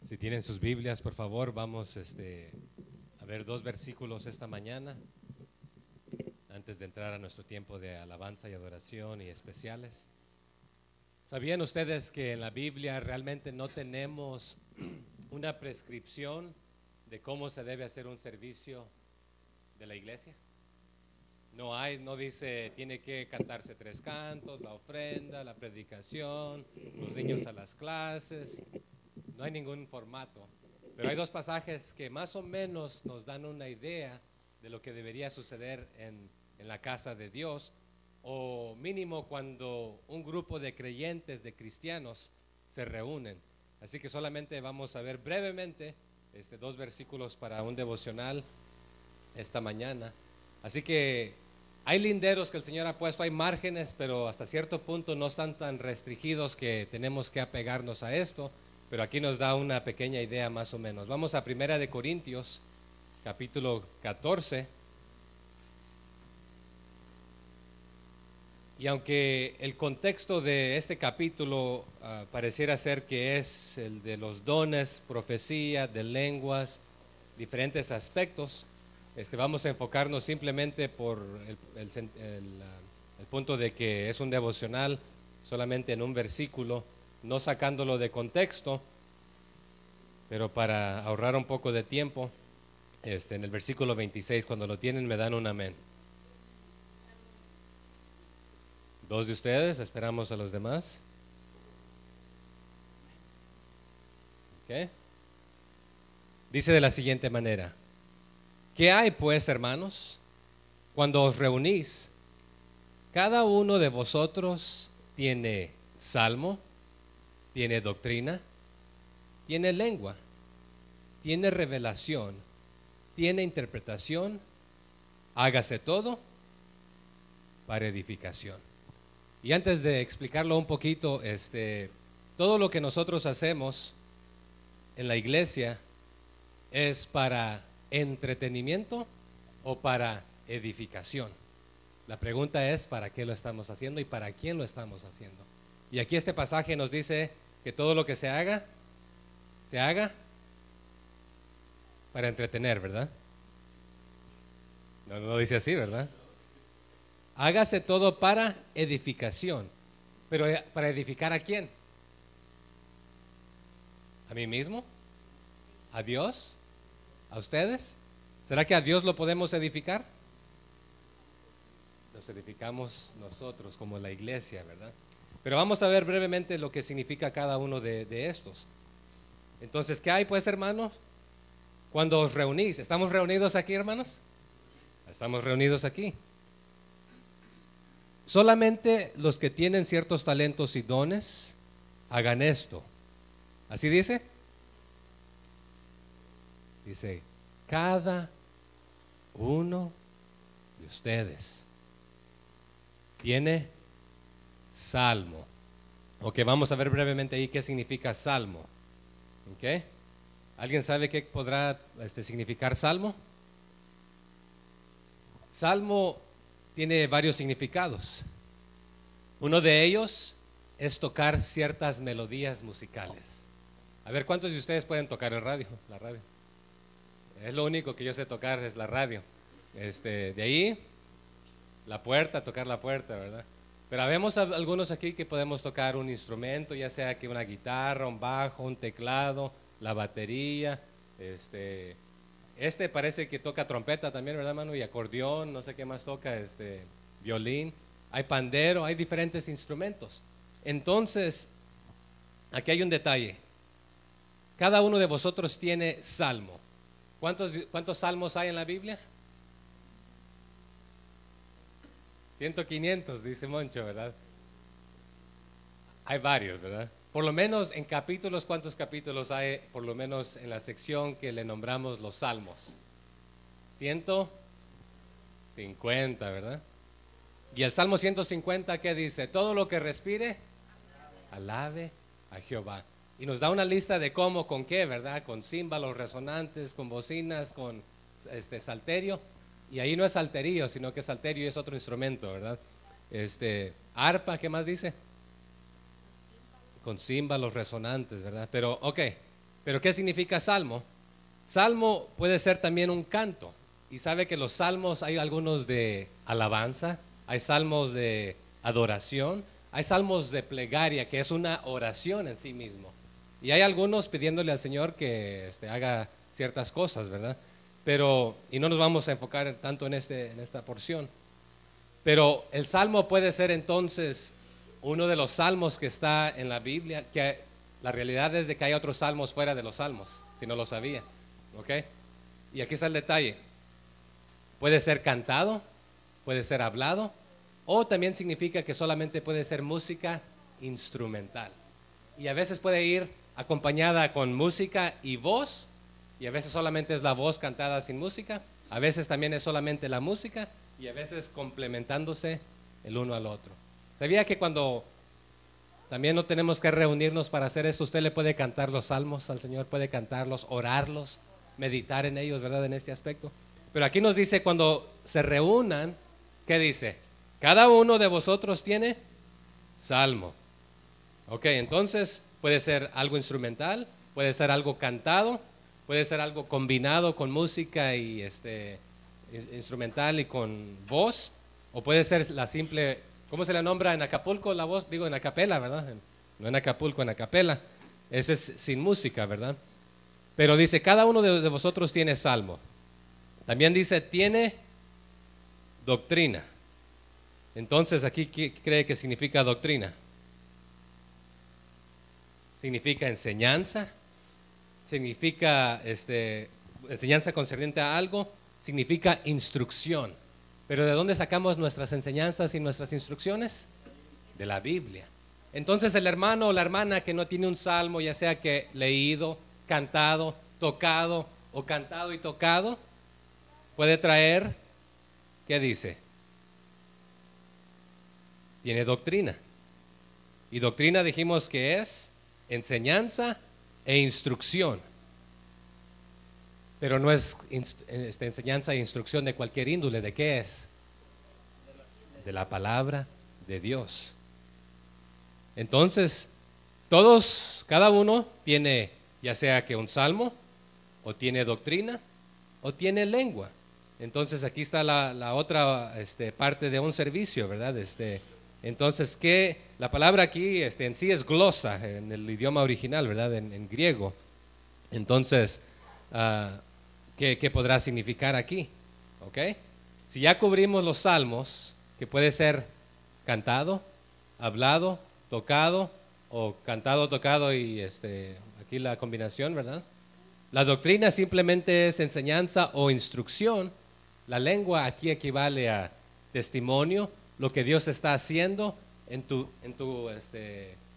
Si tienen sus Biblias, por favor, vamos a ver dos versículos esta mañana, antes de entrar a nuestro tiempo de alabanza y adoración y especiales. ¿Sabían ustedes que en la Biblia realmente no tenemos una prescripción de cómo se debe hacer un servicio de la iglesia? No dice tiene que cantarse 3 cantos, la ofrenda, la predicación, los niños a las clases. No hay ningún formato, pero hay dos pasajes que más o menos nos dan una idea de lo que debería suceder en la casa de Dios, o mínimo cuando un grupo de creyentes, de cristianos, se reúnen. Así que solamente vamos a ver brevemente dos versículos para un devocional esta mañana. Así que hay linderos que el Señor ha puesto, hay márgenes, pero hasta cierto punto no están tan restringidos que tenemos que apegarnos a esto. Pero aquí nos da una pequeña idea más o menos. Vamos a Primera de Corintios, capítulo 14. Y aunque el contexto de este capítulo pareciera ser que es el de los dones, profecía, de lenguas, diferentes aspectos, vamos a enfocarnos simplemente por el punto de que es un devocional solamente en un versículo, no sacándolo de contexto, pero para ahorrar un poco de tiempo, en el versículo 26, cuando lo tienen me dan un amén. 2 de ustedes, esperamos a los demás. ¿Okay? Dice de la siguiente manera: ¿qué hay pues, hermanos? Cuando os reunís, cada uno de vosotros tiene salmo, tiene doctrina, tiene lengua, tiene revelación, tiene interpretación. Hágase todo para edificación. Y antes de explicarlo un poquito, todo lo que nosotros hacemos en la iglesia es para entretenimiento o para edificación. La pregunta es ¿para qué lo estamos haciendo y para quién lo estamos haciendo? Y aquí este pasaje nos dice que todo lo que se haga para entretener, ¿verdad? No dice así, ¿verdad? Hágase todo para edificación. Pero ¿para edificar a quién? ¿A mí mismo? ¿A Dios? ¿A ustedes? ¿Será que a Dios lo podemos edificar? Nos edificamos nosotros como la iglesia, ¿verdad? Pero vamos a ver brevemente lo que significa cada uno de estos. Entonces, ¿qué hay pues, hermanos? Cuando os reunís, ¿estamos reunidos aquí, hermanos? Estamos reunidos aquí. Solamente los que tienen ciertos talentos y dones hagan esto. ¿Así dice? Dice, cada uno de ustedes tiene salmo. Ok, vamos a ver brevemente ahí qué significa salmo. Ok, ¿alguien sabe qué podrá significar salmo? Salmo tiene varios significados. Uno de ellos es tocar ciertas melodías musicales. A ver, ¿cuántos de ustedes pueden tocar el radio? La radio. Es lo único que yo sé tocar, es la radio. De ahí, tocar la puerta, ¿verdad? Pero habemos algunos aquí que podemos tocar un instrumento, ya sea que una guitarra, un bajo, un teclado, la batería. Parece que toca trompeta también, ¿verdad, mano? Y acordeón, no sé qué más toca, violín. Hay pandero, hay diferentes instrumentos. Entonces, aquí hay un detalle. Cada uno de vosotros tiene salmo. ¿Cuántos salmos hay en la Biblia? 100, 500, dice Moncho, ¿verdad? Hay varios, ¿verdad? Por lo menos en capítulos, ¿cuántos capítulos hay? Por lo menos en la sección que le nombramos los salmos. 150, ¿verdad? Y el Salmo 150, ¿qué dice? Todo lo que respire, alabe a Jehová. Y nos da una lista de cómo, con qué, ¿verdad? Con címbalos resonantes, con bocinas, con salterio. Y ahí no es salterio, sino que salterio es otro instrumento, ¿verdad? Arpa, ¿qué más dice? Con címbalos resonantes, ¿verdad? Pero, ok, Pero ¿qué significa salmo? Salmo puede ser también un canto. Y sabe que los salmos hay algunos de alabanza, hay salmos de adoración, hay salmos de plegaria, que es una oración en sí mismo. Y hay algunos pidiéndole al Señor que haga ciertas cosas, ¿verdad? Pero, y no nos vamos a enfocar tanto en esta porción. Pero el salmo puede ser entonces uno de los salmos que está en la Biblia, que la realidad es de que hay otros salmos fuera de los salmos, si no lo sabía, ¿ok? Y aquí está el detalle. Puede ser cantado, puede ser hablado, o también significa que solamente puede ser música instrumental. Y a veces puede ir acompañada con música y voz, y a veces solamente es la voz cantada sin música, a veces también es solamente la música, y a veces complementándose el uno al otro. ¿Sabía que cuando también no tenemos que reunirnos para hacer esto, usted le puede cantar los salmos al Señor, puede cantarlos, orarlos, meditar en ellos, ¿verdad? En este aspecto. Pero aquí nos dice cuando se reúnan, ¿qué dice? Cada uno de vosotros tiene salmo. Ok, entonces puede ser algo instrumental, puede ser algo cantado, puede ser algo combinado con música y instrumental y con voz, o puede ser la simple, ¿cómo se le nombra en Acapulco la voz? Digo en acapela, ¿verdad? No en Acapulco, en acapela. Ese es sin música, ¿verdad? Pero dice, cada uno de vosotros tiene salmo. También dice, tiene doctrina. Entonces, aquí, ¿qué cree que significa doctrina? Significa enseñanza, significa enseñanza concerniente a algo, significa instrucción. Pero ¿de dónde sacamos nuestras enseñanzas y nuestras instrucciones? De la Biblia. Entonces el hermano o la hermana que no tiene un salmo, ya sea que leído, cantado, tocado o cantado y tocado, puede traer, ¿qué dice? Tiene doctrina. Y doctrina dijimos que es enseñanza e instrucción. Pero no es enseñanza e instrucción de cualquier índole. ¿De qué es? De la palabra de Dios. Entonces, cada uno tiene ya sea que un salmo, o tiene doctrina, o tiene lengua. Entonces aquí está la otra parte de un servicio, ¿verdad? Entonces, que la palabra aquí en sí es glosa en el idioma original, ¿verdad? En griego. Entonces, ¿qué podrá significar aquí? ¿Ok? Si ya cubrimos los salmos, que puede ser cantado, hablado, tocado, o cantado, tocado y aquí la combinación, ¿verdad? La doctrina simplemente es enseñanza o instrucción. La lengua aquí equivale a testimonio, lo que Dios está haciendo en tu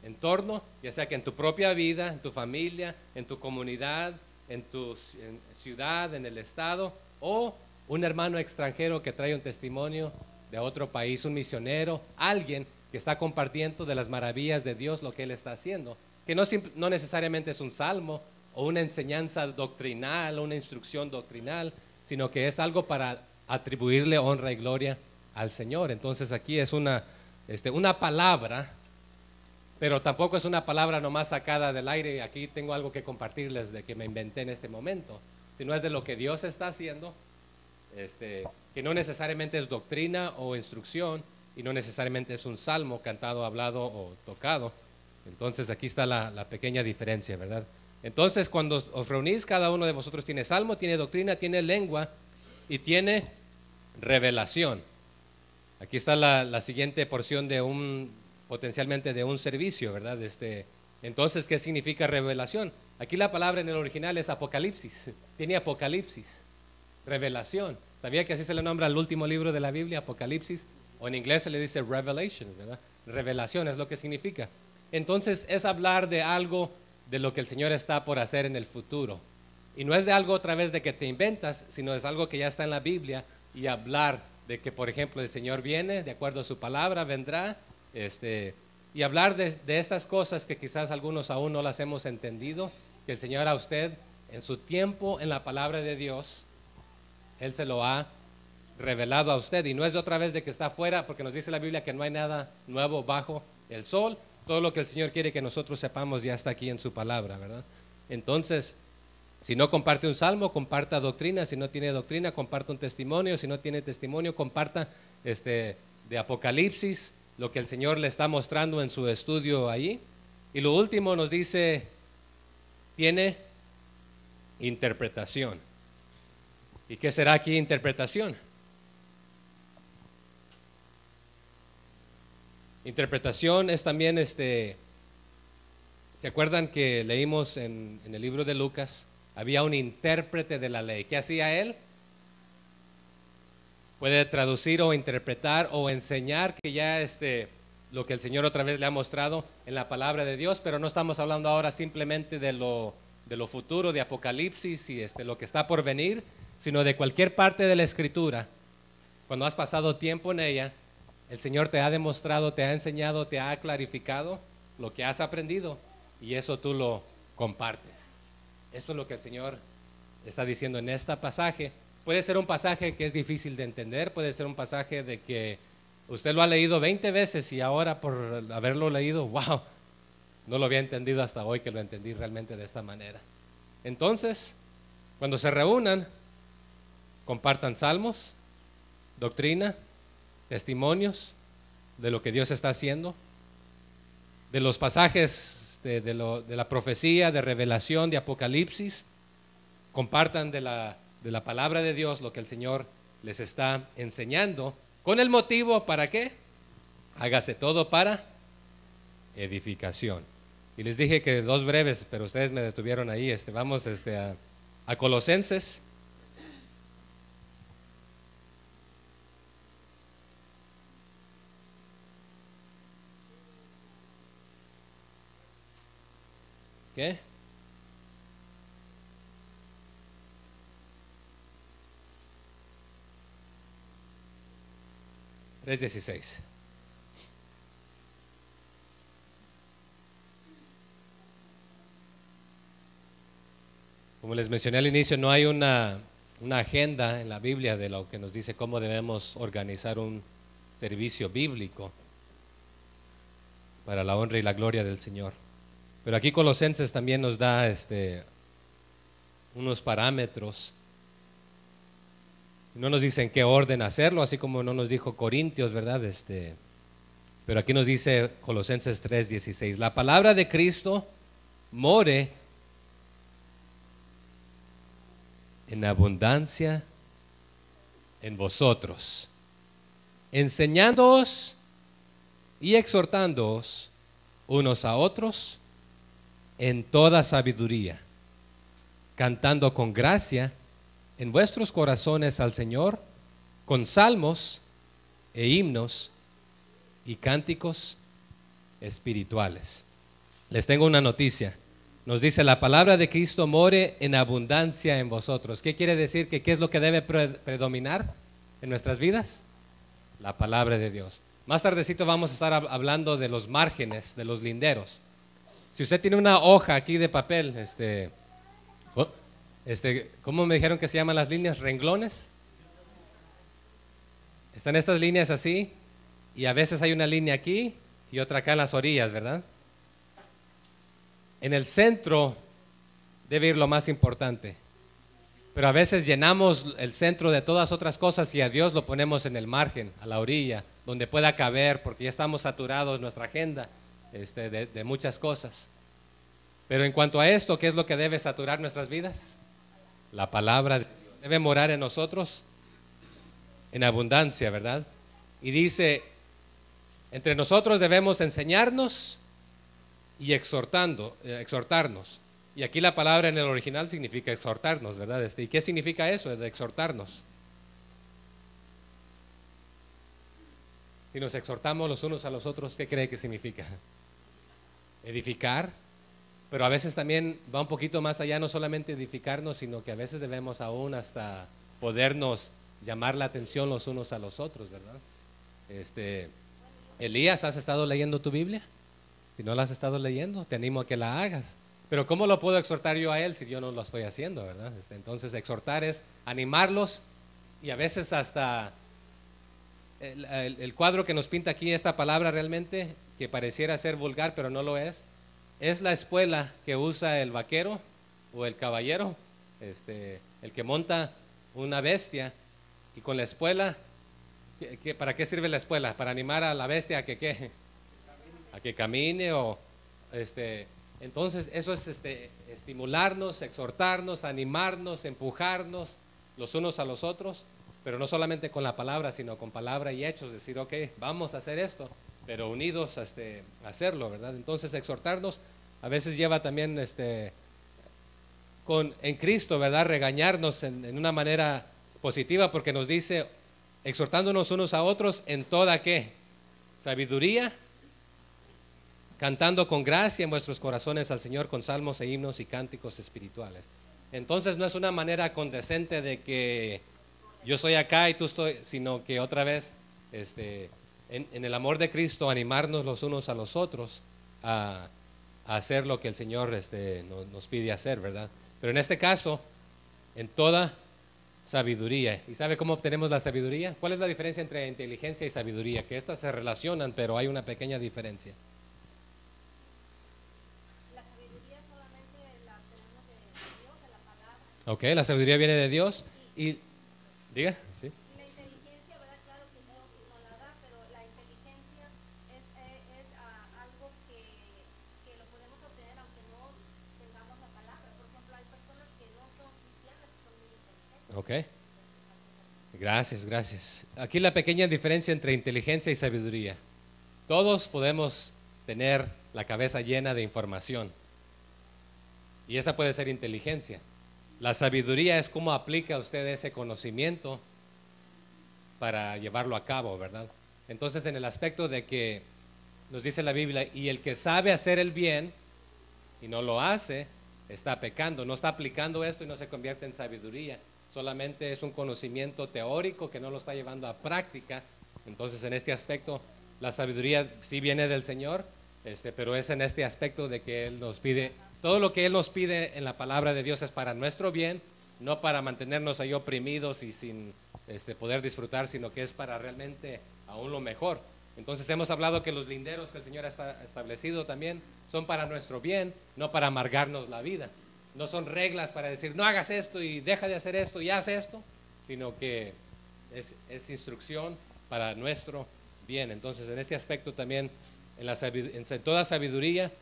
entorno, ya sea que en tu propia vida, en tu familia, en tu comunidad, en tu ciudad, en el estado, o un hermano extranjero que trae un testimonio de otro país, un misionero, alguien que está compartiendo de las maravillas de Dios, lo que Él está haciendo, que no necesariamente es un salmo o una enseñanza doctrinal, una instrucción doctrinal, sino que es algo para atribuirle honra y gloria al Señor. Entonces aquí es una palabra, pero tampoco es una palabra nomás sacada del aire. Aquí tengo algo que compartirles de que me inventé en este momento, sino es de lo que Dios está haciendo, que no necesariamente es doctrina o instrucción, y no necesariamente es un salmo cantado, hablado o tocado. Entonces aquí está la pequeña diferencia, ¿verdad? Entonces cuando os reunís, cada uno de vosotros tiene salmo, tiene doctrina, tiene lengua y tiene revelación. Aquí está la siguiente porción potencialmente de un servicio, ¿verdad? Entonces, ¿qué significa revelación? Aquí la palabra en el original es apocalipsis, tiene apocalipsis, revelación. ¿Sabía que así se le nombra al último libro de la Biblia, Apocalipsis? O en inglés se le dice revelation, ¿verdad? Revelación es lo que significa. Entonces es hablar de algo de lo que el Señor está por hacer en el futuro. Y no es de algo otra vez de que te inventas, sino es algo que ya está en la Biblia, y hablar de que, por ejemplo, el Señor viene, de acuerdo a su palabra, vendrá, y hablar de estas cosas que quizás algunos aún no las hemos entendido, que el Señor a usted, en su tiempo, en la palabra de Dios, Él se lo ha revelado a usted, y no es de otra vez de que está afuera, porque nos dice la Biblia que no hay nada nuevo bajo el sol. Todo lo que el Señor quiere que nosotros sepamos ya está aquí en su palabra, ¿verdad? Entonces, si no comparte un salmo, comparta doctrina. Si no tiene doctrina, comparta un testimonio. Si no tiene testimonio, comparta de Apocalipsis, lo que el Señor le está mostrando en su estudio ahí. Y lo último nos dice, tiene interpretación. ¿Y qué será aquí interpretación? Interpretación es también, ¿se acuerdan que leímos en el libro de Lucas? Había un intérprete de la ley. ¿Qué hacía él? Puede traducir o interpretar o enseñar que ya lo que el Señor otra vez le ha mostrado en la palabra de Dios, pero no estamos hablando ahora simplemente de lo futuro, de Apocalipsis y lo que está por venir, sino de cualquier parte de la Escritura. Cuando has pasado tiempo en ella, el Señor te ha demostrado, te ha enseñado, te ha clarificado lo que has aprendido y eso tú lo compartes. Esto es lo que el Señor está diciendo en este pasaje. Puede ser un pasaje que es difícil de entender, puede ser un pasaje de que usted lo ha leído 20 veces y ahora por haberlo leído, wow, no lo había entendido hasta hoy que lo entendí realmente de esta manera. Entonces, cuando se reúnan, compartan salmos, doctrina, testimonios de lo que Dios está haciendo, de los pasajes de la profecía, de revelación, de Apocalipsis. Compartan de la palabra de Dios lo que el Señor les está enseñando, con el motivo, ¿para qué? Hágase todo para edificación. Y les dije que 2 breves, pero ustedes me detuvieron ahí. Vamos a Colosenses. ¿Qué? Tres 16. Como les mencioné al inicio, no hay una agenda en la Biblia de lo que nos dice cómo debemos organizar un servicio bíblico para la honra y la gloria del Señor. Pero aquí Colosenses también nos da unos parámetros. No nos dice en qué orden hacerlo, así como no nos dijo Corintios, ¿verdad? Pero aquí nos dice Colosenses 3:16, la palabra de Cristo more en abundancia en vosotros, enseñándoos y exhortándoos unos a otros en toda sabiduría, cantando con gracia en vuestros corazones al Señor, con salmos e himnos y cánticos espirituales. Les tengo una noticia. Nos dice la palabra de Cristo more en abundancia en vosotros. ¿Qué quiere decir? ¿Qué es lo que debe predominar en nuestras vidas? La palabra de Dios. Más tardecito vamos a estar hablando de los márgenes, de los linderos. Si usted tiene una hoja aquí de papel, ¿cómo me dijeron que se llaman las líneas? ¿Renglones? Están estas líneas así, y a veces hay una línea aquí y otra acá en las orillas, ¿verdad? En el centro debe ir lo más importante, pero a veces llenamos el centro de todas otras cosas y a Dios lo ponemos en el margen, a la orilla, donde pueda caber, porque ya estamos saturados en nuestra agenda de muchas cosas. Pero en cuanto a esto, ¿qué es lo que debe saturar nuestras vidas? La palabra debe morar en nosotros en abundancia, ¿verdad? Y dice, entre nosotros debemos enseñarnos y exhortarnos. Y aquí la palabra en el original significa exhortarnos, ¿verdad? ¿Y qué significa eso de exhortarnos? Si nos exhortamos los unos a los otros, ¿qué cree que significa? Edificar, pero a veces también va un poquito más allá, no solamente edificarnos, sino que a veces debemos aún hasta podernos llamar la atención los unos a los otros, ¿verdad? Elías, ¿has estado leyendo tu Biblia? Si no la has estado leyendo, te animo a que la hagas. Pero ¿cómo lo puedo exhortar yo a él si yo no lo estoy haciendo, verdad? Entonces exhortar es animarlos, y a veces hasta el cuadro que nos pinta aquí esta palabra realmente, que pareciera ser vulgar pero no lo es la espuela que usa el vaquero o el caballero, el que monta una bestia, y con la espuela, ¿para qué sirve la espuela? Para animar a la bestia a que ¿qué? A que camine o entonces eso es estimularnos, exhortarnos, animarnos, empujarnos los unos a los otros, pero no solamente con la palabra, sino con palabra y hechos, decir, ok, vamos a hacer esto, pero unidos a hacerlo, ¿verdad? Entonces exhortarnos a veces lleva también en Cristo, ¿verdad? Regañarnos en una manera positiva, porque nos dice, exhortándonos unos a otros en toda ¿qué? Sabiduría, cantando con gracia en vuestros corazones al Señor con salmos e himnos y cánticos espirituales. Entonces no es una manera condescendente de que yo soy acá y tú estoy, sino que otra vez en el amor de Cristo animarnos los unos a los otros a hacer lo que el Señor nos pide hacer, ¿verdad? Pero en este caso, en toda sabiduría. ¿Y sabe cómo obtenemos la sabiduría? ¿Cuál es la diferencia entre inteligencia y sabiduría? Que estas se relacionan, pero hay una pequeña diferencia. Ok, la sabiduría viene de Dios y diga, sí. La inteligencia, ¿verdad? Claro que Dios nos la da, pero la inteligencia es algo que lo podemos obtener aunque no tengamos la palabra. Por ejemplo, hay personas que no son cristianas y son muy inteligentes. Ok, gracias, gracias. Aquí la pequeña diferencia entre inteligencia y sabiduría. Todos podemos tener la cabeza llena de información y esa puede ser inteligencia. La sabiduría es cómo aplica usted ese conocimiento para llevarlo a cabo, ¿verdad? Entonces, en el aspecto de que nos dice la Biblia, y el que sabe hacer el bien y no lo hace, está pecando, no está aplicando esto y no se convierte en sabiduría. Solamente es un conocimiento teórico que no lo está llevando a práctica. Entonces, en este aspecto, la sabiduría sí viene del Señor, pero es en este aspecto de que Él nos pide. Todo lo que Él nos pide en la palabra de Dios es para nuestro bien, no para mantenernos ahí oprimidos y sin poder disfrutar, sino que es para realmente aún lo mejor. Entonces hemos hablado que los linderos que el Señor ha establecido también son para nuestro bien, no para amargarnos la vida. No son reglas para decir, no hagas esto y deja de hacer esto y haz esto, sino que es instrucción para nuestro bien. Entonces en este aspecto también, en toda sabiduría,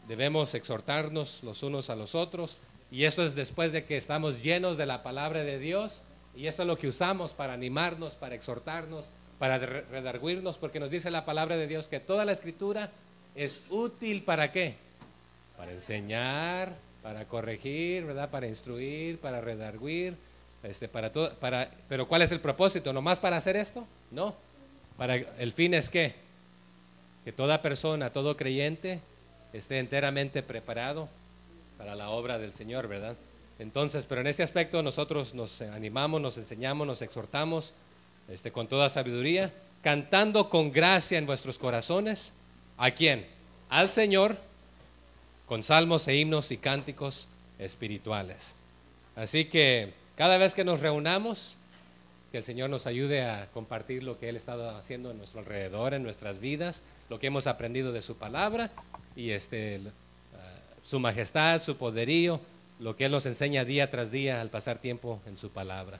debemos exhortarnos los unos a los otros, y esto es después de que estamos llenos de la palabra de Dios, y esto es lo que usamos para animarnos, para exhortarnos, para redarguirnos, porque nos dice la palabra de Dios que toda la escritura es útil ¿para qué? Para enseñar, para corregir, ¿verdad? Para instruir, para redarguir, para todo, pero ¿cuál es el propósito? ¿Nomás para hacer esto? No, el fin es ¿qué? Que toda persona, todo creyente esté enteramente preparado para la obra del Señor, ¿verdad? Entonces, pero en este aspecto nosotros nos animamos, nos enseñamos, nos exhortamos con toda sabiduría, cantando con gracia en vuestros corazones. ¿A quién? Al Señor, con salmos e himnos y cánticos espirituales. Así que cada vez que nos reunamos, que el Señor nos ayude a compartir lo que Él ha estado haciendo en nuestro alrededor, en nuestras vidas, lo que hemos aprendido de su palabra y su majestad, su poderío, lo que Él nos enseña día tras día al pasar tiempo en su palabra.